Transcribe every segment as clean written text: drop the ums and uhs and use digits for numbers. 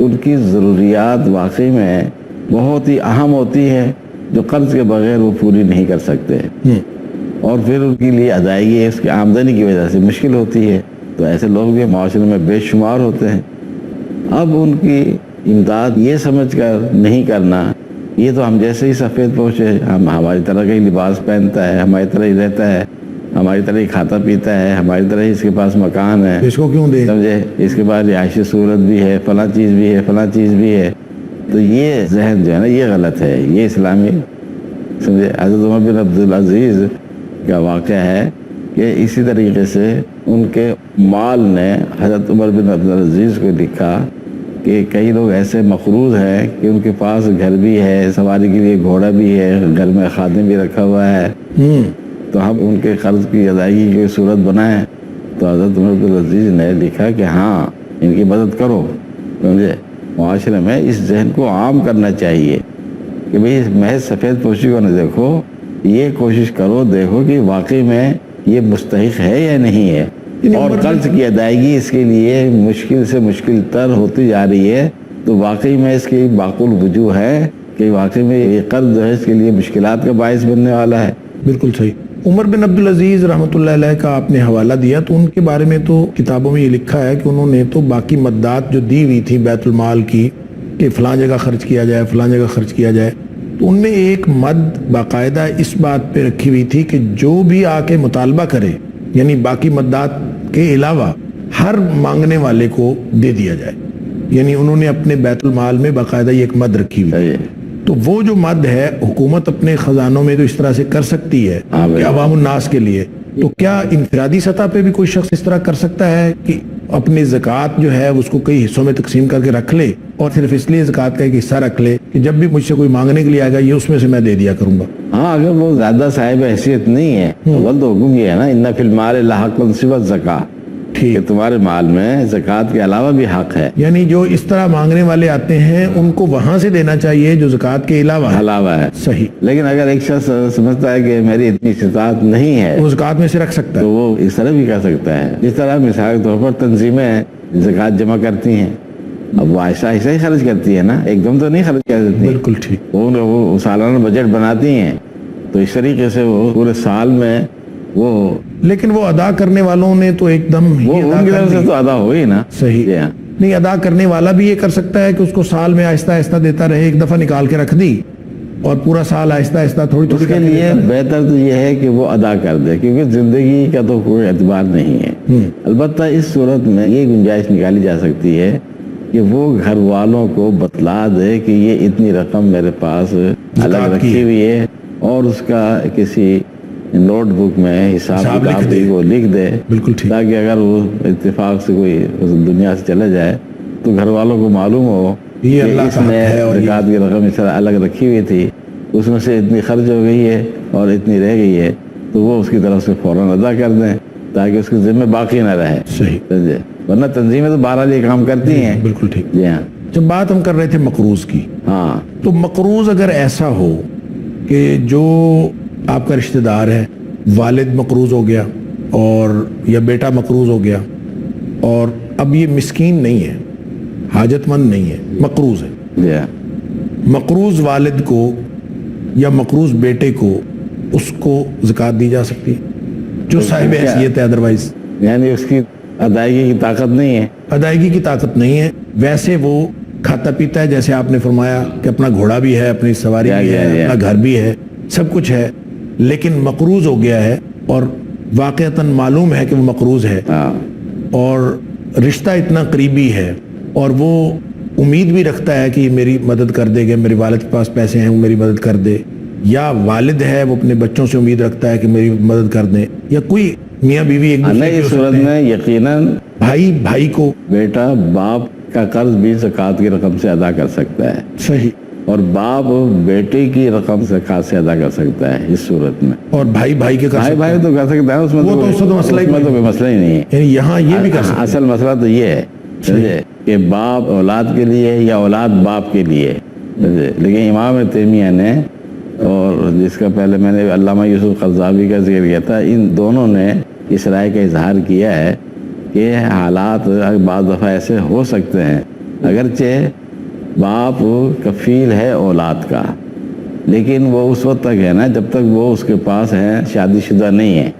ان کی ضروریات واقعی میں بہت ہی اہم ہوتی ہے جو قرض کے بغیر وہ پوری نہیں کر سکتے، اور پھر ان کے لیے ادائیگی اس کی آمدنی کی وجہ سے مشکل ہوتی ہے. تو ایسے لوگ بھی معاشرے میں بے شمار ہوتے ہیں. اب ان کی امداد یہ سمجھ کر نہیں کرنا، یہ تو ہم جیسے ہی سفید پوش ہے، ہماری طرح کا ہی لباس پہنتا ہے، ہماری طرح ہی رہتا ہے، ہماری طرح ہی کھاتا پیتا ہے، ہماری طرح ہی اس کے پاس مکان ہے، اس کو کیوں دے؟ سمجھے، اس کے بعد رہائشی صورت بھی ہے، فلاں چیز بھی ہے، فلاں چیز بھی ہے. تو یہ ذہن جو ہے نا یہ غلط ہے، یہ اسلامی سمجھے. حضرت عمر بن عبدالعزیز کا واقعہ ہے کہ اسی طریقے سے ان کے مال نے حضرت عمر بن عبدالعزیز کو لکھا کہ کئی لوگ ایسے مقروض ہیں کہ ان کے پاس گھر بھی ہے، سواری کے لیے گھوڑا بھی ہے، گھر میں خادم بھی رکھا ہوا ہے، تو ہم ان کے قرض کی ادائیگی کی صورت بنائیں. تو حضرت عمر بن عبدالعزیز نے لکھا کہ ہاں ان کی مدد کرو. سمجھے، معاشرے میں اس ذہن کو عام کرنا چاہیے کہ بھئی محض سفید پوشی کو نہ دیکھو، یہ کوشش کرو دیکھو کہ واقعی میں یہ مستحق ہے یا نہیں ہے. اور قرض کی ادائیگی اس کے لیے مشکل سے مشکل تر ہوتی جا رہی ہے، تو واقعی میں اس کی معقول وجوہ ہے کہ واقعی میں یہ قرض جو ہے اس کے لیے مشکلات کا باعث بننے والا ہے. بالکل صحیح. عمر بن عبدالعزیز رحمۃ اللہ علیہ کا آپ نے حوالہ دیا، تو ان کے بارے میں تو کتابوں میں یہ لکھا ہے کہ انہوں نے تو باقی مدات جو دی ہوئی تھی بیت المال کی کہ فلاں جگہ خرچ کیا جائے، فلاں جگہ خرچ کیا جائے، تو ان میں ایک مد باقاعدہ اس بات پہ رکھی ہوئی تھی کہ جو بھی آ کے مطالبہ کرے، یعنی باقی مدات کے علاوہ ہر مانگنے والے کو دے دیا جائے. یعنی انہوں نے اپنے بیت المال میں باقاعدہ یہ ایک مد رکھی ہوئی ہے. تو وہ جو مد ہے حکومت اپنے خزانوں میں تو اس طرح سے کر سکتی ہے کہ عوام الناس کے لیے، تو کیا انفرادی سطح پہ بھی کوئی شخص اس طرح کر سکتا ہے کہ اپنی زکوٰۃ جو ہے اس کو کئی حصوں میں تقسیم کر کے رکھ لے اور صرف اس لیے زکوٰۃ کا ایک حصہ رکھ لے کہ جب بھی مجھ سے کوئی مانگنے کے لیے آئے گا یہ اس میں سے میں دے دیا کروں گا؟ ہاں، اگر وہ زیادہ صاحب حیثیت نہیں ہے اول تو حکم یہ ہے نا ان فی المال لحق سوی الزکاۃ، کہ تمہارے مال میں زکوٰۃ کے علاوہ بھی حق ہے. یعنی جو اس طرح مانگنے والے آتے ہیں ان کو وہاں سے دینا چاہیے جو زکوٰۃ کے علاوہ ہے. صحیح. لیکن اگر ایک شخص سمجھتا ہے کہ میری اتنی استطاعت نہیں ہے وہ زکوٰۃ میں سے رکھ سکتا ہے، تو وہ اس طرح بھی کر سکتا ہے. جس طرح مثال کے طور پر تنظیمیں زکوٰۃ جمع کرتی ہیں، اب وہ ایسا ہی خرچ کرتی ہے نا، ایک دم تو نہیں خرچ کر دیتی. بالکل ٹھیک. وہ سالانہ بجٹ بناتی ہیں، تو اس طریقے سے وہ پورے سال میں وہ، لیکن وہ ادا کرنے والوں نے تو ایک دم وہ ان کی طرف سے تو ادا ہوئی نا. صحیح. نہیں، ادا کرنے والا بھی یہ کر سکتا ہے کہ اس کو سال میں آہستہ آہستہ دیتا رہے، ایک دفعہ نکال کے رکھ دی اور پورا سال آہستہ آہستہ تھوڑی اس کے لیے بہتر تو یہ ہے کہ وہ ادا کر دے، کیونکہ زندگی کا تو کوئی اعتبار نہیں ہے. البتہ اس صورت میں یہ گنجائش نکالی جا سکتی ہے کہ وہ گھر والوں کو بتلا دے کہ یہ اتنی رقم میرے پاس الگ رکھی ہوئی ہے، اور اس کا کسی نوٹ بک میں حساب کتاب وہ لکھ دے، تاکہ اگر وہ اتفاق سے کوئی دنیا سے چلے جائے تو گھر والوں کو معلوم ہو کہ اس نے زکوٰۃ کی رقم اس طرح الگ رکھی ہوئی تھی، اس میں سے اتنی خرچ ہو گئی ہے اور اتنی رہ گئی ہے، تو وہ اس کی طرف سے فوراً ادا کر دیں تاکہ اس کے ذمہ باقی نہ رہے. صحیح. ورنہ تنظیمیں تو بہرحال یہ کام کرتی ہیں. بالکل ٹھیک. جی ہاں. جب بات ہم کر رہے تھے مقروض کی، ہاں، تو مقروض اگر ایسا ہو کہ جو آپ کا رشتہ دار ہے، والد مقروض ہو گیا اور یا بیٹا مقروض ہو گیا، اور اب یہ مسکین نہیں ہے، حاجت مند نہیں ہے، مقروض ہے، مقروض والد کو یا مقروض بیٹے کو اس کو زکوٰۃ دی جا سکتی ہے جو صاحب حیثیت ہے؟ ادروائز یعنی اس کی ادائیگی کی طاقت نہیں ہے. ادائیگی کی طاقت نہیں ہے، ویسے وہ کھاتا پیتا ہے، جیسے آپ نے فرمایا کہ اپنا گھوڑا بھی ہے، اپنی سواری بھی ہے، اپنا گھر بھی ہے، سب کچھ ہے، لیکن مقروض ہو گیا ہے اور واقعتاً معلوم ہے کہ وہ مقروض ہے، اور رشتہ اتنا قریبی ہے اور وہ امید بھی رکھتا ہے کہ یہ میری مدد کر دے گا، میرے والد کے پاس پیسے ہیں وہ میری مدد کر دے، یا والد ہے وہ اپنے بچوں سے امید رکھتا ہے کہ میری مدد کر دیں، یا کوئی میاں بیوی ایک دوسرے کی صورت میں یقیناً بھائی کو بیٹا باپ کا قرض بھی زکوٰۃ کی رقم سے ادا کر سکتا ہے. صحیح. اور باپ بیٹے کی رقم زکوٰۃ سے ادا کر سکتا ہے اس صورت میں. اور بھائی تو کر سکتا ہے، اس میں تو کوئی مسئلہ ہی نہیں ہے. یعنی یہاں یہ بھی کر سکتا ہے. اصل مسئلہ تو یہ ہے کہ باپ اولاد کے لیے یا اولاد باپ کے لیے. لیکن امام تیمیہ نے، اور جس کا پہلے میں نے علامہ یوسف قرضاوی کا ذکر کیا تھا، ان دونوں نے اس رائے کا اظہار کیا ہے کہ حالات بعض دفعہ ایسے ہو سکتے ہیں اگرچہ باپ کفیل ہے اولاد کا، لیکن وہ اس وقت تک ہے نا جب تک وہ اس کے پاس ہے شادی شدہ نہیں ہے،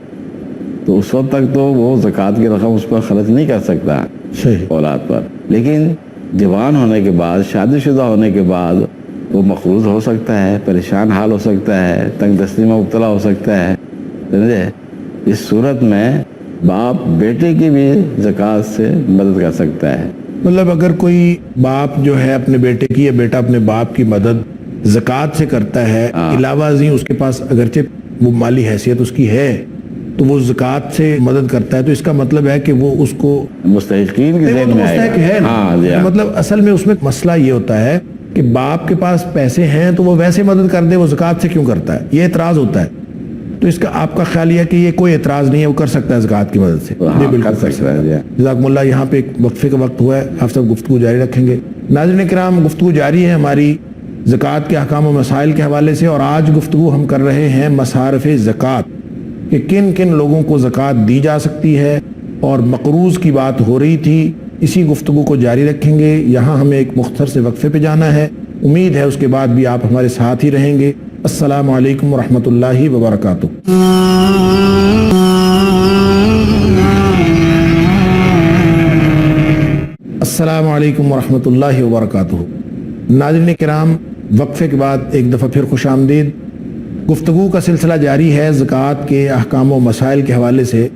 تو اس وقت تک تو وہ زکوٰۃ کی رقم اس پر خرچ نہیں کر سکتا صحیح، اولاد پر۔ لیکن جوان ہونے کے بعد، شادی شدہ ہونے کے بعد وہ مقروض ہو سکتا ہے، پریشان حال ہو سکتا ہے، تنگ دستی میں مبتلا ہو سکتا ہے، سمجھے؟ اس صورت میں باپ بیٹے کی بھی زکوٰۃ سے مدد کر سکتا ہے۔ مطلب اگر کوئی باپ جو ہے اپنے بیٹے کی یا بیٹا اپنے باپ کی مدد زکوٰۃ سے کرتا ہے، علاوہ ازیں اس کے پاس اگرچہ وہ مالی حیثیت اس کی ہے تو وہ زکوٰۃ سے مدد کرتا ہے، تو اس کا مطلب ہے کہ وہ اس کو مستحقین کی ذہن میں مستحق ہے نا۔ ہاں جی ہاں۔ مطلب اصل میں اس میں مسئلہ یہ ہوتا ہے کہ باپ کے پاس پیسے ہیں تو وہ ویسے مدد کر دے، وہ زکوٰۃ سے کیوں کرتا ہے، یہ اعتراض ہوتا ہے۔ تو اس کا آپ کا خیال یہ کہ یہ کوئی اعتراض نہیں ہے، وہ کر سکتا ہے زکوٰۃ کی مدد سے؟ ہاں، جی بالکل کر سکتا ہے جی۔ جزاکم اللہ۔ یہاں پہ ایک وقفے کا وقت ہوا ہے، آپ سب گفتگو جاری رکھیں گے۔ ناظرین کرام، گفتگو جاری ہے ہماری زکوٰۃ کے احکام و مسائل کے حوالے سے، اور آج گفتگو ہم کر رہے ہیں مصارف زکوٰۃ کہ کن کن لوگوں کو زکوٰۃ دی جا سکتی ہے، اور مقروض کی بات ہو رہی تھی۔ اسی گفتگو کو جاری رکھیں گے۔ یہاں ہمیں ایک مختصر سے وقفے پہ جانا ہے، امید ہے اس کے بعد بھی آپ ہمارے ساتھ ہی رہیں گے۔ السلام علیکم ورحمۃ اللہ وبرکاتہ۔ السلام علیکم ورحمۃ اللہ وبرکاتہ۔ ناظرین کرام، وقفے کے بعد ایک دفعہ پھر خوش آمدید۔ گفتگو کا سلسلہ جاری ہے زکوٰۃ کے احکام و مسائل کے حوالے سے،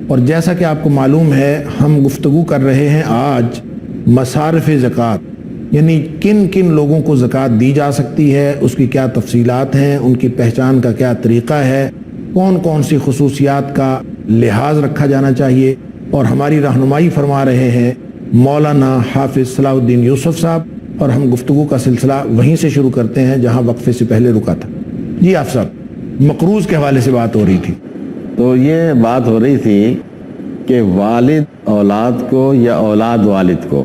اور جیسا کہ آپ کو معلوم ہے ہم گفتگو کر رہے ہیں آج مصارف زکوٰۃ، یعنی کن کن لوگوں کو زکوٰۃ دی جا سکتی ہے، اس کی کیا تفصیلات ہیں، ان کی پہچان کا کیا طریقہ ہے، کون کون سی خصوصیات کا لحاظ رکھا جانا چاہیے، اور ہماری رہنمائی فرما رہے ہیں مولانا حافظ صلاح الدین یوسف صاحب، اور ہم گفتگو کا سلسلہ وہیں سے شروع کرتے ہیں جہاں وقفے سے پہلے رکا تھا۔ جی آپ صاحب، مقروض کے حوالے سے بات ہو رہی تھی۔ تو یہ بات ہو رہی تھی کہ والد اولاد کو یا اولاد والد کو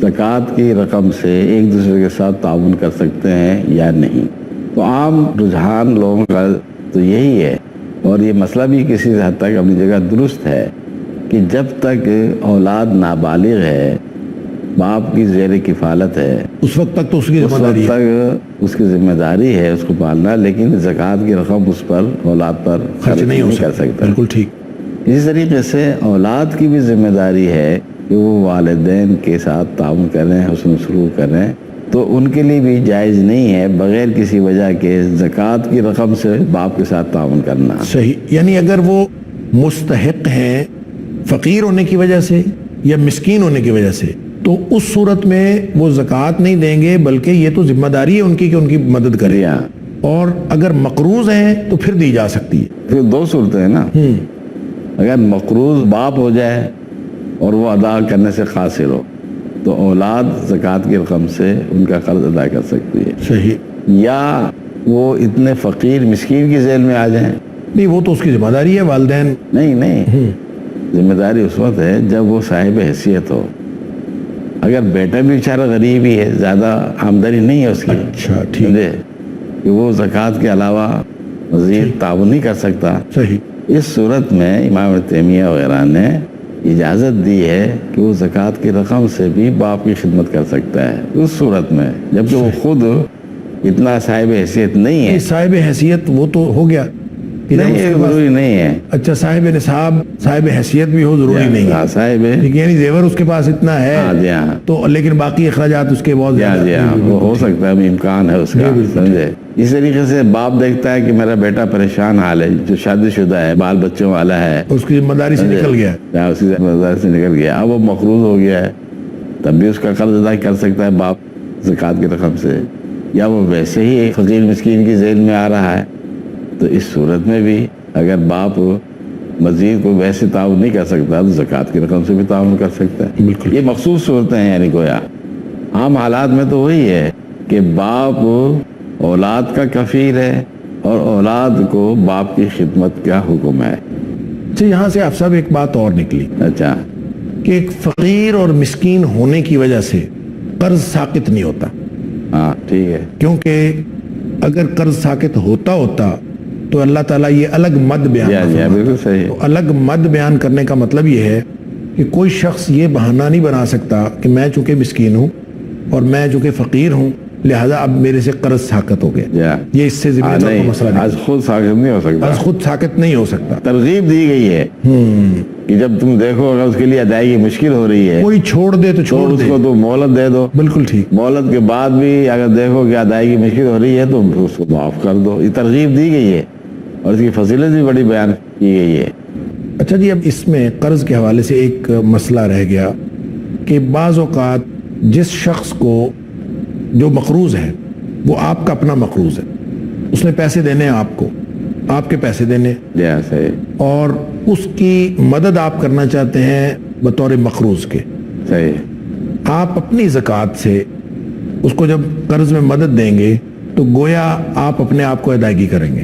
زکوٰۃ کی رقم سے ایک دوسرے کے ساتھ تعاون کر سکتے ہیں یا نہیں۔ تو عام رجحان لوگوں کا تو یہی ہے، اور یہ مسئلہ بھی کسی حد تک اپنی جگہ درست ہے، کہ جب تک اولاد نابالغ ہے، باپ کی زیر کفالت ہے، اس وقت تک تو اس کی اس ذمہ وقت داری ہے، تک اس کی ذمہ داری ہے اس کو پالنا، لیکن زکوٰۃ کی رقم اس پر اولاد پر خرچ نہیں ہو کر سکتا۔ بالکل ٹھیک۔ اسی طریقے سے اولاد کی بھی ذمہ داری ہے کہ وہ والدین کے ساتھ تعاون کریں، حسن سلوک کریں، تو ان کے لیے بھی جائز نہیں ہے بغیر کسی وجہ کے زکوٰۃ کی رقم سے باپ کے ساتھ تعاون کرنا۔ صحیح، یعنی اگر وہ مستحق ہیں فقیر ہونے کی وجہ سے یا مسکین ہونے کی وجہ سے، تو اس صورت میں وہ زکوٰۃ نہیں دیں گے، بلکہ یہ تو ذمہ داری ہے ان کی کہ ان کی مدد کریں، اور اگر مقروض ہیں تو پھر دی جا سکتی ہے۔ پھر دو صورتیں ہیں نا، اگر مقروض باپ ہو جائے اور وہ ادا کرنے سے قاصر ہو تو اولاد زکوٰۃ کی رقم سے ان کا قرض ادا کر سکتی ہے، صحیح، یا وہ اتنے فقیر مسکین کی ذیل میں آ جائیں۔ نہیں، وہ تو اس کی ذمہ داری ہے، والدین۔ نہیں، ذمہ داری اس وقت ہے جب وہ صاحب حیثیت ہو۔ اگر بیٹا بھی بیچارہ غریب ہی ہے، زیادہ آمدنی نہیں ہے اس کی، اچھا ٹھیک، سمجھے، کہ وہ زکوٰۃ کے علاوہ مزید تعاون نہیں کر سکتا، صحیح، اس صورت میں امام تیمیہ وغیرہ نے اجازت دی ہے کہ وہ زکوٰۃ کی رقم سے بھی باپ کی خدمت کر سکتا ہے اس صورت میں، جبکہ وہ خود اتنا صاحب حیثیت نہیں ہے۔ صاحب حیثیت وہ تو ہو گیا، نہیں، یہ ضروری نہیں ہے۔ اچھا، صاحب نصاب صاحب حیثیت بھی ہو ضروری نہیں ہے، صاحب ہے، یعنی زیور اس کے پاس اتنا ہے جی ہاں، تو، لیکن باقی اخراجات اس کے بہت زیادہ، جی ہاں، وہ ہو سکتا ہے، امکان ہے اس کا، سمجھے۔ اس طریقے سے باپ دیکھتا ہے کہ میرا بیٹا پریشان حال ہے، جو شادی شدہ ہے، بال بچوں والا ہے، اس کی ذمہ داری سے نکل گیا، اس کی ذمہ داری سے نکل گیا، اب وہ مقروض ہو گیا ہے، تب بھی اس کا قرض ادا کر سکتا ہے باپ زکوٰۃ کی رقم سے، یا وہ ویسے ہی فقیر مسکین کی ذیل میں آ رہا ہے، تو اس صورت میں بھی اگر باپ مزید کوئی ویسے تعاون نہیں کر سکتا تو زکوٰۃ کی رقم سے بھی تعاون کر سکتا ہے۔ بالکل، یہ مخصوص صورتیں ہیں، یعنی گویا عام حالات میں تو وہی ہے کہ باپ اولاد کا کفیل ہے اور اولاد کو باپ کی خدمت کا حکم ہے۔ اچھا، یہاں سے آپ صاحب ایک بات اور نکلی اچھا، کہ ایک فقیر اور مسکین ہونے کی وجہ سے قرض ساقط نہیں ہوتا، ہاں ٹھیک ہے، کیونکہ اگر قرض ساقط ہوتا تو اللہ تعالیٰ یہ الگ مد بیان جی فرماتا۔ بالکل صحیح ہے، تو الگ مد بیان کرنے کا مطلب یہ ہے کہ کوئی شخص یہ بہانہ نہیں بنا سکتا کہ میں چونکہ مسکین ہوں اور میں چونکہ فقیر ہوں لہذا اب میرے سے قرض ساقط ہو گیا. یہ اس سے ضمنی طور پر مسئلہ آج خود ساقط نہیں ہو سکتا. آج خود ساقط نہیں ہو سکتا. ترغیب دی گئی ہے کہ جب تم دیکھو اگر اس کے لیے ادائیگی مشکل ہو رہی ہے کوئی چھوڑ دے تو چھوڑ اس دے. کو تو مہلت دے دو. بالکل ٹھیک. مہلت کے بعد بھی اگر دیکھو کہ ادائیگی مشکل ہو رہی ہے تو اس کو معاف کر دو. یہ ترغیب دی گئی ہے اور اس کی فضیلت بھی بڑی بیان کی گئی ہے. اچھا جی، اب اس میں قرض کے حوالے سے ایک مسئلہ رہ گیا کہ بعض اوقات جس شخص کو جو مقروض ہے وہ آپ کا اپنا مقروض ہے، اس نے پیسے دینے ہیں آپ کو، آپ کے پیسے دینے، صحیح، اور اس کی مدد آپ کرنا چاہتے ہیں بطور مقروض کے. صحیح. آپ اپنی زکوٰۃ سے اس کو جب قرض میں مدد دیں گے تو گویا آپ اپنے آپ کو ادائیگی کریں گے.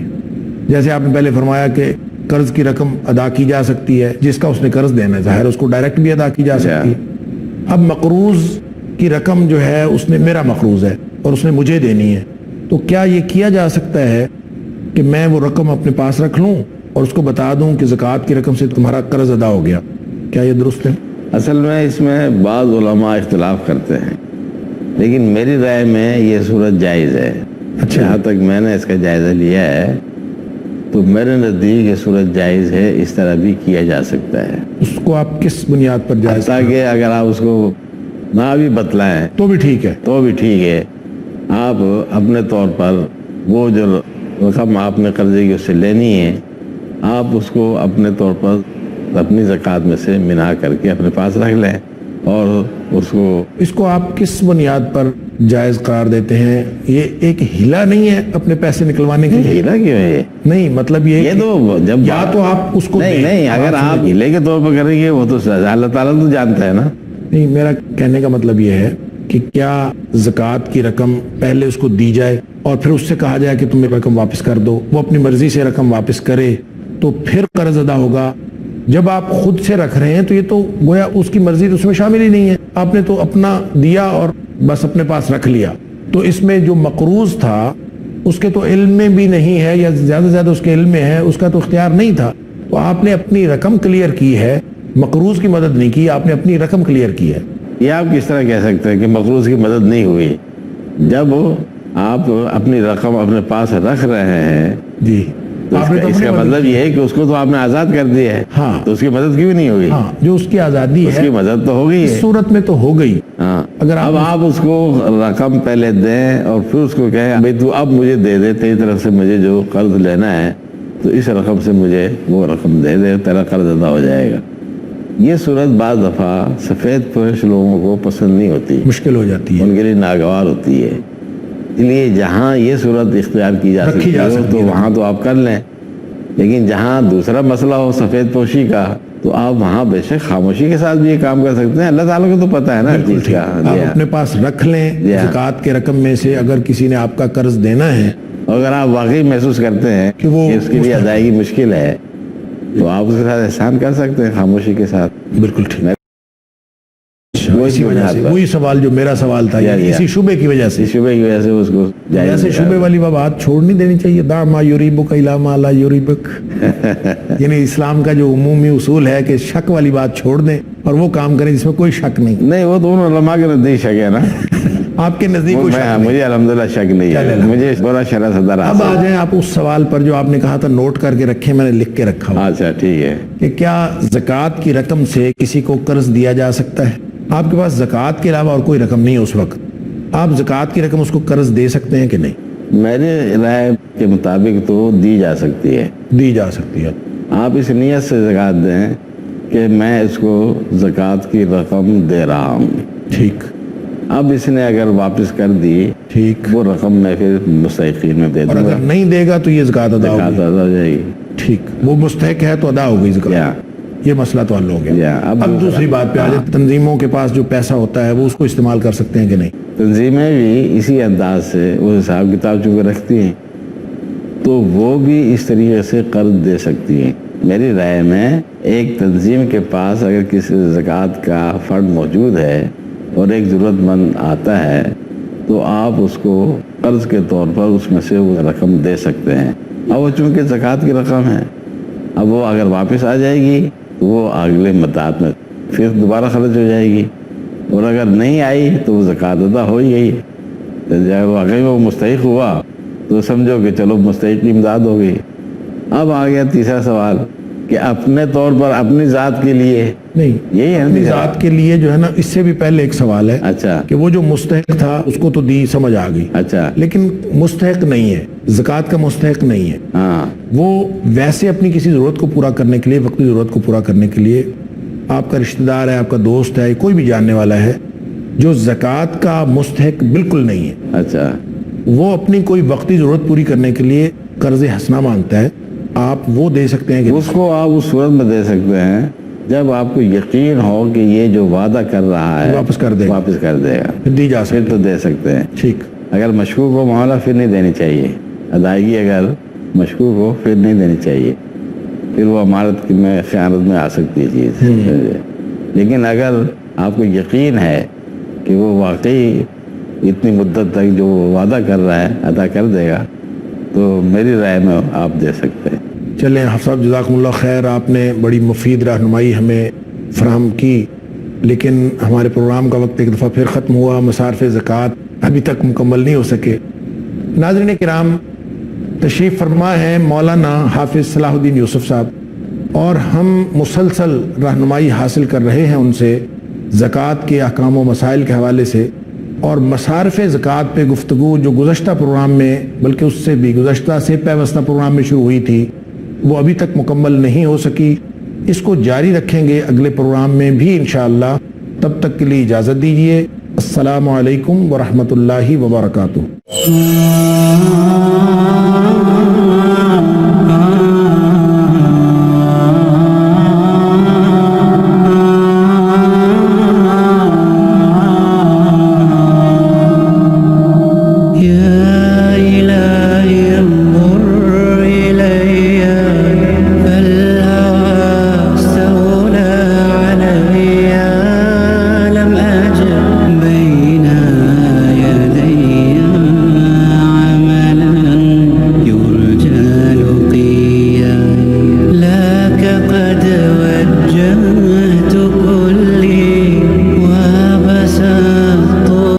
جیسے آپ نے پہلے فرمایا کہ قرض کی رقم ادا کی جا سکتی ہے، جس کا اس نے قرض دینا ہے ظاہر اس کو ڈائریکٹ بھی ادا کی جا سکتی ہے. اب مقروض کی رقم جو ہے اس نے میرا مقروض ہے اور اس نے مجھے دینی ہے، تو کیا یہ کیا جا سکتا ہے کہ میں وہ رقم اپنے پاس رکھ لوں اور اس کو بتا دوں کہ زکوٰۃ کی رقم سے تمہارا قرض ادا ہو گیا؟ کیا یہ درست ہے؟ اصل میں اس میں بعض علماء اختلاف کرتے ہیں، لیکن میری رائے میں یہ صورت جائز ہے. اچھا، جہاں تک میں نے اس کا جائزہ لیا ہے تو میرے نزدیک یہ صورت جائز ہے. اس طرح بھی کیا جا سکتا ہے. اس کو آپ کس بنیاد پر جائز؟ تاکہ اگر آپ اس کو نہ بھی بتلائیں تو بھی ٹھیک ہے. تو بھی ٹھیک ہے. آپ اپنے طور پر وہ جو رقم آپ نے قرضے کی اس سے لینی ہے آپ اس کو اپنے طور پر اپنی زکوٰۃ میں سے منع کر کے اپنے پاس رکھ لیں اور اس کو آپ کس بنیاد پر جائز قرار دیتے ہیں؟ یہ ایک ہیلا نہیں ہے اپنے پیسے نکلوانے کے لیے؟ ہیلا کیوں ہے؟ نہیں، مطلب یہ تو جب یا تو آپ اس کو نہیں اگر آپ ہیلے کے طور پر کریں گے وہ تو اللہ تعالیٰ تو جانتا ہے نا. نہیں، میرا کہنے کا مطلب یہ ہے کہ کیا زکوٰۃ کی رقم پہلے اس کو دی جائے اور پھر اس سے کہا جائے کہ تم رقم واپس کر دو، وہ اپنی مرضی سے رقم واپس کرے تو پھر قرض ادا ہوگا. جب آپ خود سے رکھ رہے ہیں تو یہ تو گویا اس کی مرضی تو اس میں شامل ہی نہیں ہے، آپ نے تو اپنا دیا اور بس اپنے پاس رکھ لیا. تو اس میں جو مقروض تھا اس کے تو علم میں بھی نہیں ہے، یا زیادہ سے زیادہ اس کے علم میں ہے، اس کا تو اختیار نہیں تھا. تو آپ نے اپنی رقم کلیئر کی ہے، مقروض کی مدد نہیں کی، آپ نے اپنی رقم کلیئر کی ہے. یہ آپ کس طرح کہہ سکتے ہیں کہ مقروض کی مدد نہیں ہوئی؟ جب آپ اپنی رقم اپنے پاس رکھ رہے ہیں جی، اس کا مطلب یہ ہے کہ اس کو تو آپ نے آزاد کر دیا ہے. ہاں، تو اس کی مدد کیوں نہیں ہوگی؟ ہاں، جو اس کی آزادی ہے اس کی مدد تو ہو گئی ہے، اس صورت میں تو ہو گئی. ہاں، اگر اب آپ اس کو رقم پہلے دیں اور پھر اس کو کہیں بھائی تو اب مجھے دے دے، تیری طرف سے مجھے جو قرض لینا ہے تو اس رقم سے مجھے وہ رقم دے دے، تیرا قرض ادا ہو جائے گا. یہ صورت بعض دفعہ سفید پوش لوگوں کو پسند نہیں ہوتی، مشکل ہو جاتی ہے، ان کے لیے ناگوار ہوتی ہے. اس لیے جہاں یہ صورت اختیار کی جا سکتی ہے تو وہاں تو آپ کر لیں، لیکن جہاں دوسرا مسئلہ ہو سفید پوشی کا تو آپ وہاں بے شک خاموشی کے ساتھ بھی یہ کام کر سکتے ہیں. اللہ تعالیٰ کو تو پتہ ہے نا چیز کا. آپ اپنے پاس رکھ لیں زکوٰۃ کے رقم میں سے. اگر کسی نے آپ کا قرض دینا ہے، اگر آپ واقعی محسوس کرتے ہیں کہ اس کے لیے ادائیگی مشکل ہے تو آپ اس کے ساتھ احسان کر سکتے ہیں خاموشی کے ساتھ. بالکل ٹھیک. وہی سوال جو میرا سوال تھا، اسی شبے کی وجہ سے اس کو جیسے شبے والی بات چھوڑ نہیں دینی چاہیے. دا ما یریبک الا ما لا یریبک، یعنی اسلام کا جو عمومی اصول ہے کہ شک والی بات چھوڑ دیں اور وہ کام کریں جس میں کوئی شک نہیں. وہ دونوں علماء کے نزدیک شک ہے نا. آپ کے نزدیک مجھے الحمدللہ شک نہیں ہے، مجھے برا شرح صدر. اب آ جائیں آپ اس سوال پر جو آپ نے کہا تھا نوٹ کر کے رکھیں، میں نے لکھ کے رکھا. اچھا ٹھیک ہے. کہ کیا زکوٰۃ کی رقم سے کسی کو قرض دیا جا سکتا ہے؟ آپ کے پاس زکوٰۃ کے علاوہ اور کوئی رقم نہیں ہے اس وقت، آپ زکوٰۃ کی رقم اس کو قرض دے سکتے ہیں کہ نہیں؟ میرے رائے کے مطابق تو دی جا سکتی ہے. دی جا سکتی ہے. آپ اس نیت سے زکوٰۃ دیں کہ میں اس کو زکوٰۃ کی رقم دے رہا ہوں. ٹھیک. اب اس نے اگر واپس کر دی، ٹھیک، وہ رقم میں پھر مستحقین میں دے دوں گا. اور اگر نہیں دے گا تو یہ زکوٰۃ ادا ہو جائے گی. ٹھیک، وہ مستحق ہے تو ادا ہو گئی زکوٰۃ. یہ مسئلہ تو حل ہو گیا. اب دوسری بات پہ آ جائے، تنظیموں کے پاس جو پیسہ ہوتا ہے وہ اس کو استعمال کر سکتے ہیں کہ نہیں؟ تنظیمیں بھی اسی انداز سے وہ حساب کتاب چونکہ رکھتی ہیں تو وہ بھی اس طریقے سے قرض دے سکتی ہیں. میری رائے میں ایک تنظیم کے پاس اگر کسی زکوٰۃ کا فنڈ موجود ہے اور ایک ضرورت مند آتا ہے تو آپ اس کو قرض کے طور پر اس میں سے وہ رقم دے سکتے ہیں. اب وہ چونکہ زکوٰۃ کی رقم ہے، اب وہ اگر واپس آ جائے گی تو وہ اگلے مدت میں پھر دوبارہ خرچ ہو جائے گی، اور اگر نہیں آئی تو وہ زکوٰۃ ادا ہو ہی گئی. واقعی وہ مستحق ہوا تو سمجھو کہ چلو مستحق کی امداد ہو گئی. اب آ گیا تیسرا سوال کہ اپنے طور پر اپنی ذات کے لیے، نہیں، یہی ہے اپنی نا ذات کے لیے جو ہے نا، اس سے بھی پہلے ایک سوال ہے اچھا کہ وہ جو مستحق تھا اس کو تو دی، سمجھ آ گئی، اچھا لیکن مستحق نہیں ہے، زکوٰۃ کا مستحق نہیں ہے. ہاں وہ ویسے اپنی کسی ضرورت کو پورا کرنے کے لیے، وقتی ضرورت کو پورا کرنے کے لیے، آپ کا رشتہ دار ہے، آپ کا دوست ہے، کوئی بھی جاننے والا ہے جو زکوٰۃ کا مستحق بالکل نہیں ہے، اچھا وہ اپنی کوئی وقتی ضرورت پوری کرنے کے لیے قرض حسنہ مانگتا ہے، آپ وہ دے سکتے ہیں کہ اس کو آپ اس صورت میں دے سکتے ہیں جب آپ کو یقین ہو کہ یہ جو وعدہ کر رہا ہے واپس کر دے گا، واپس کر دے گا، پھر دی جا پھر سکتی. تو دے سکتے ہیں. ٹھیک، اگر مشکوک ہو معاملہ پھر نہیں دینی چاہیے ادائیگی، اگر مشکوک ہو پھر نہیں دینی چاہیے، پھر وہ امانت میں خیانت میں آ سکتی ہے چیز. لیکن اگر آپ کو یقین ہے کہ وہ واقعی اتنی مدت تک جو وہ وعدہ کر رہا ہے ادا کر دے گا تو میری رائے میں آپ دے سکتے ہیں. چلیں حافظ صاحب، جزاکم اللہ خیر، آپ نے بڑی مفید رہنمائی ہمیں فراہم کی، لیکن ہمارے پروگرام کا وقت ایک دفعہ پھر ختم ہوا، مصارف زکوٰۃ ابھی تک مکمل نہیں ہو سکے. ناظرین کرام، تشریف فرما ہے مولانا حافظ صلاح الدین یوسف صاحب، اور ہم مسلسل رہنمائی حاصل کر رہے ہیں ان سے زکوٰۃ کے احکام و مسائل کے حوالے سے، اور مصارف زکوٰۃ پہ گفتگو جو گزشتہ پروگرام میں، بلکہ اس سے بھی گزشتہ سے پیوستہ پروگرام میں شروع ہوئی تھی، وہ ابھی تک مکمل نہیں ہو سکی. اس کو جاری رکھیں گے اگلے پروگرام میں بھی انشاءاللہ. تب تک کے لیے اجازت دیجیے. السلام علیکم ورحمۃ اللہ وبرکاتہ.